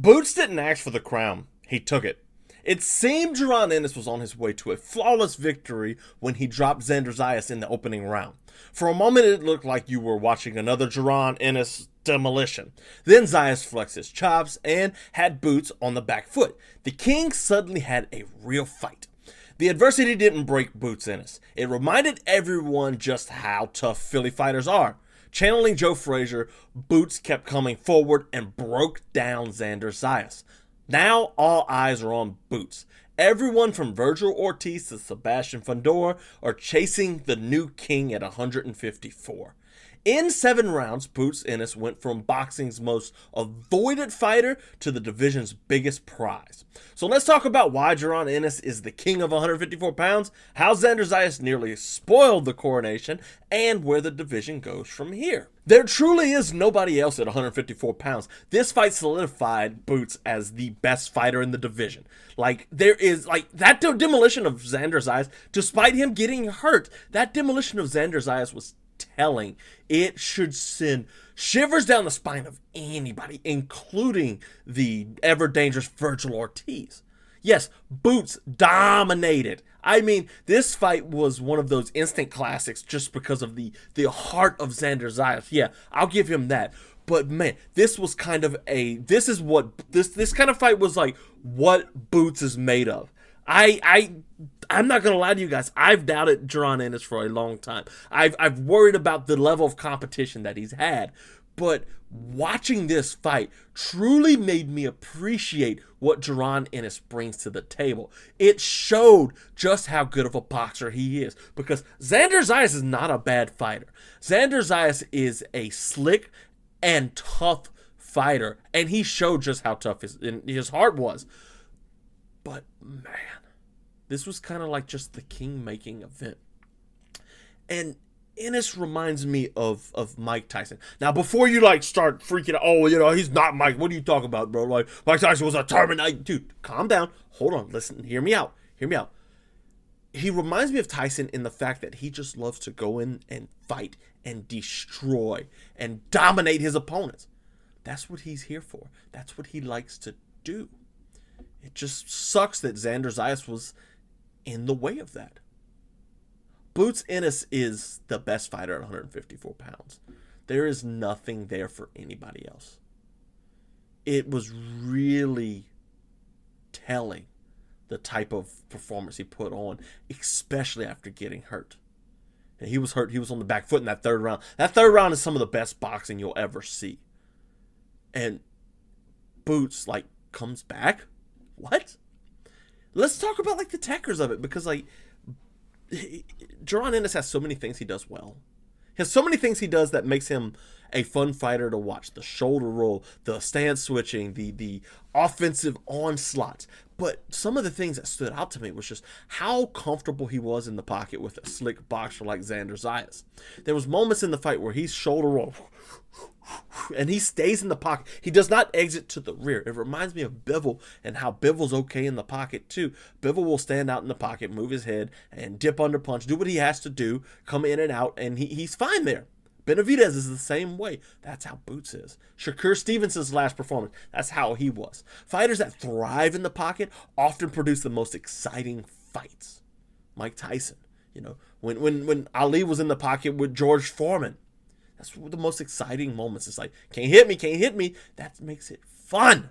Boots didn't ask for the crown, he took it. It seemed Jaron Ennis was on his way to a flawless victory when he dropped Xander Zayas in the opening round. For a moment it looked like you were watching another Jaron Ennis demolition. Then Zayas flexed his chops and had Boots on the back foot. The King suddenly had a real fight. The adversity didn't break Boots Ennis. It reminded everyone just how tough Philly fighters are. Channeling Joe Frazier, Boots kept coming forward and broke down Xander Zayas. Now all eyes are on Boots. Everyone from Vergil Ortiz to Sebastian Fundora are chasing the new king at 154. In 7 rounds, Boots Ennis went from boxing's most avoided fighter to the division's biggest prize. So let's talk about why Jaron Ennis is the king of 154 pounds, how Xander Zayas nearly spoiled the coronation, and where the division goes from here. There truly is nobody else at 154 pounds. This fight solidified Boots as the best fighter in the division. There is that demolition of Xander Zayas, despite him getting hurt, that demolition of Xander Zayas was telling. It should send shivers down the spine of anybody, including the ever dangerous Vergil Ortiz. Yes, Boots dominated. I mean, this fight was one of those instant classics just because of the heart of Xander Zayas. Yeah, I'll give him that. But man, this was kind of this kind of fight was like what Boots is made of. I'm not gonna lie to you guys. I've doubted Jaron Ennis for a long time. I've worried about the level of competition that he's had, but watching this fight truly made me appreciate what Jaron Ennis brings to the table. It showed just how good of a boxer he is, because Xander Zayas is not a bad fighter. Xander Zayas is a slick and tough fighter, and he showed just how tough his heart was. But man, this was kind of like just the king-making event. And Ennis reminds me of Mike Tyson. Now, before you start freaking out, he's not Mike. What are you talking about, bro? Mike Tyson was a Terminator. Dude, calm down. Hold on. Listen. Hear me out. He reminds me of Tyson in the fact that he just loves to go in and fight and destroy and dominate his opponents. That's what he's here for. That's what he likes to do. It just sucks that Xander Zayas was in the way of that. Boots Ennis is the best fighter at 154 pounds. There is nothing there for anybody else. It was really telling the type of performance he put on, especially after getting hurt. And he was hurt. He was on the back foot in that 3rd round. That 3rd round is some of the best boxing you'll ever see. And Boots comes back. What? Let's talk about the techers of it, because Jaron Ennis has so many things he does well. He has so many things he does that makes him a fun fighter to watch. The shoulder roll, the stance switching, the offensive onslaughts. But some of the things that stood out to me was just how comfortable he was in the pocket with a slick boxer like Xander Zayas. There was moments in the fight where he's shoulder roll and he stays in the pocket. He does not exit to the rear. It reminds me of Bivol and how Bivol's okay in the pocket too. Bivol will stand out in the pocket, move his head, and dip under punch, do what he has to do, come in and out, and he's fine there. Benavidez is the same way. That's how Boots is. Shakur Stevenson's last performance, that's how he was. Fighters that thrive in the pocket often produce the most exciting fights. Mike Tyson, when Ali was in the pocket with George Foreman, that's the most exciting moments. It's can't hit me. That makes it fun.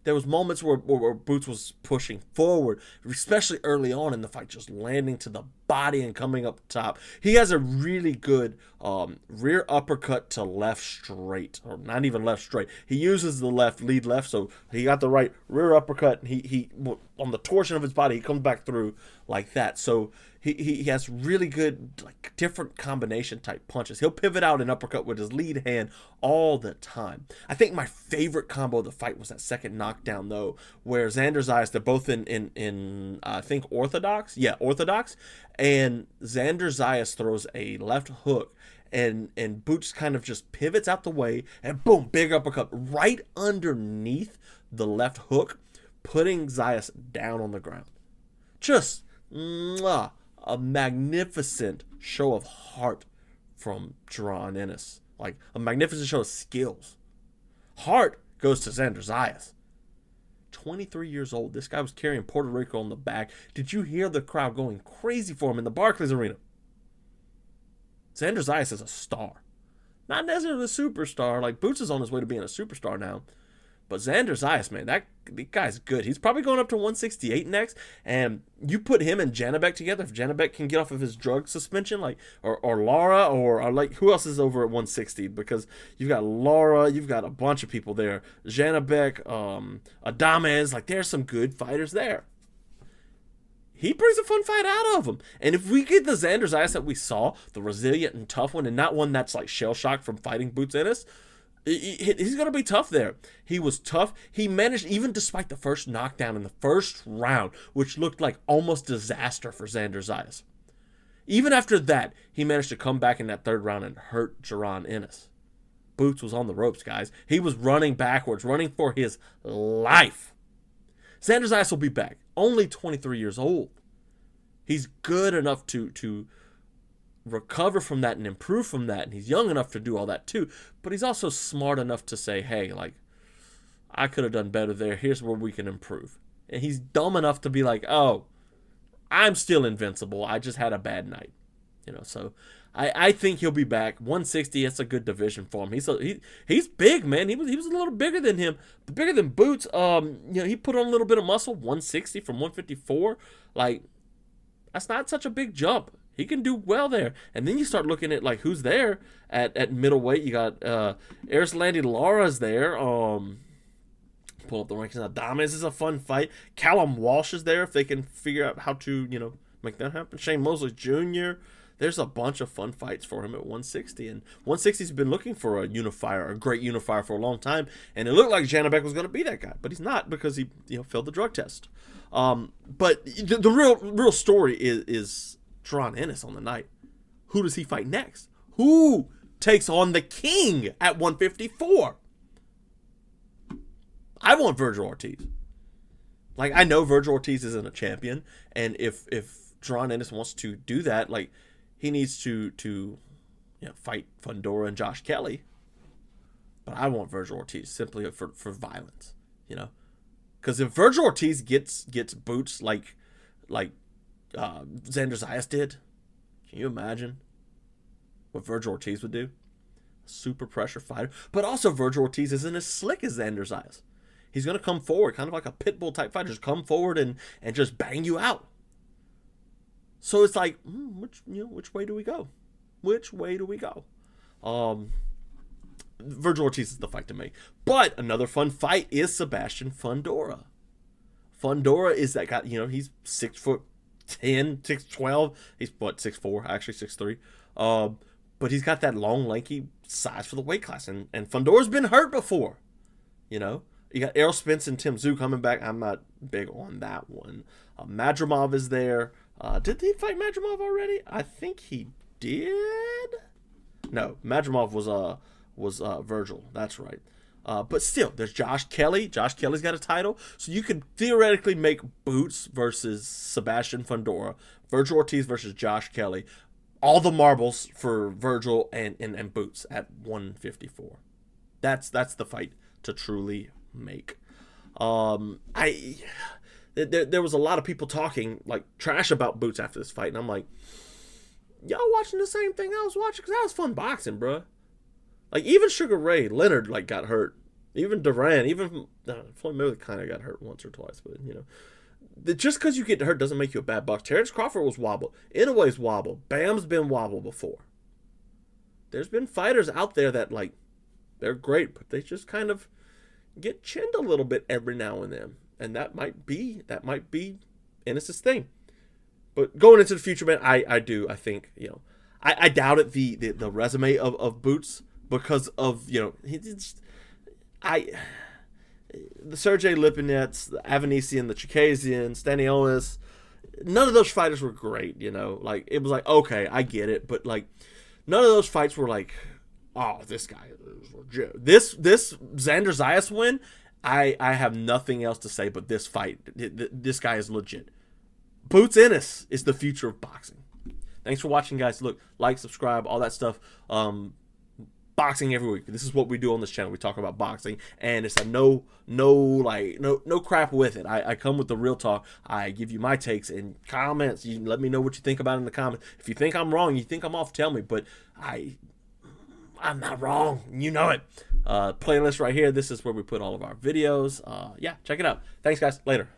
There was moments where Boots was pushing forward, especially early on in the fight, just landing to the body and coming up top. He has a really good rear uppercut to left straight, or not even left straight. He uses the lead left, so he got the right rear uppercut. He on the torsion of his body, he comes back through like that. So he has really good different combination type punches. He'll pivot out an uppercut with his lead hand all the time. I think my favorite combo of the fight was that second knockdown though, where Xander Zayas, they're both in I think orthodox, and Xander Zayas throws a left hook, and Boots kind of just pivots out the way, and boom, big uppercut right underneath the left hook, putting Zayas down on the ground. Just a magnificent show of heart from Jaron Ennis. A magnificent show of skills. Heart goes to Xander Zayas. 23 years old. This guy was carrying Puerto Rico on the back. Did you hear the crowd going crazy for him in the Barclays Arena? Xander Zayas is a star. Not necessarily a superstar. Like, Boots is on his way to being a superstar now. But Xander Zayas, man, that guy's good. He's probably going up to 168 next. And you put him and Janibek together. If Janibek can get off of his drug suspension, like, or Lara, or like, who else is over at 160? Because you've got Lara, you've got a bunch of people there. Janibek, Adames, like, there's some good fighters there. He brings a fun fight out of him. And if we get the Xander Zayas that we saw, the resilient and tough one, and not one that's like shell-shocked from fighting Boots Ennis, he's going to be tough there. He was tough. He managed, even despite the first knockdown in the first round, which looked like almost disaster for Xander Zayas. Even after that, he managed to come back in that third round and hurt Jaron Ennis. Boots was on the ropes, guys. He was running backwards, running for his life. Xander Zayas will be back. Only 23 years old. He's good enough to recover from that and improve from that, and he's young enough to do all that too, but he's also smart enough to say, hey, like, I could have done better there. Here's where we can improve. And he's dumb enough to be like, oh, I'm still invincible. I just had a bad night. So I think he'll be back. 160, that's a good division for him. He's big, man. He was a little bigger than him, bigger than Boots. He put on a little bit of muscle. 160 from 154. Like, that's not such a big jump. He can do well there. And then you start looking at, like, who's there at middleweight. You got Arislandi Lara's there. Pull up the rankings. Adames is a fun fight. Callum Walsh is there if they can figure out how to, make that happen. Shane Mosley Jr. There's a bunch of fun fights for him at 160. And 160's been looking for a unifier, a great unifier for a long time. And it looked like Janibek was going to be that guy. But he's not, because he failed the drug test. But the real story is Jaron Ennis on the night. Who does he fight next? Who takes on the king at 154? I want Vergil Ortiz. Like, I know Vergil Ortiz isn't a champion, and if Jaron Ennis wants to do that, like, he needs to fight Fundora and Josh Kelly. But I want Vergil Ortiz simply for violence, because if Vergil Ortiz gets Boots like Xander Zayas did, can you imagine what Vergil Ortiz would do? Super pressure fighter. But also, Vergil Ortiz isn't as slick as Xander Zayas. He's going to come forward, kind of like a pit bull type fighter, just come forward and just bang you out. So it's like, which way do we go? Which way do we go? Vergil Ortiz is the fight to make. But another fun fight is Sebastian Fundora. Fundora is that guy, he's 6'10", 6'12". He's 6'4", actually 6'3". But he's got that long, lanky size for the weight class. And Fundora's been hurt before. You got Errol Spence and Tim Tszyu coming back. I'm not big on that one. Madrimov is there. Did he fight Madrimov already? I think he did. No, Madrimov was Vergil. That's right. But still, there's Josh Kelly. Josh Kelly's got a title. So you could theoretically make Boots versus Sebastian Fundora, Vergil Ortiz versus Josh Kelly. All the marbles for Vergil and Boots at 154. That's the fight to truly make. There was a lot of people talking like trash about Boots after this fight, and I'm like, y'all watching the same thing I was watching? Because that was fun boxing, bro. Like, even Sugar Ray Leonard got hurt. Even Duran, even Floyd Mayweather kind of got hurt once or twice, but just because you get hurt doesn't make you a bad boxer. Terrence Crawford was wobbled. Inouye's wobbled. Bam's been wobbled before. There's been fighters out there that, like, they're great, but they just kind of get chinned a little bit every now and then. And that might be Ennis' thing. But going into the future, man, I think, I doubted the resume of Boots because of, the Sergey Lipinets, the Avanesian, the Chikazian, Stanionis, none of those fighters were great, Like, it was like, okay, I get it, but, like, none of those fights were like, oh, this guy is legit. This Xander Zayas win, I have nothing else to say but this fight. This guy is legit. Boots Ennis is the future of boxing. Thanks for watching, guys. Look, like, subscribe, all that stuff. boxing every week. This is what we do on this channel. We talk about boxing, and it's a no crap with it. I come with the real talk. I give you my takes and comments. You let me know what you think about it in the comments. If you think I'm wrong, you think I'm off, tell me. But I'm not wrong. You know it. Playlist right here. This is where we put all of our videos. Yeah, check it out. Thanks, guys. Later.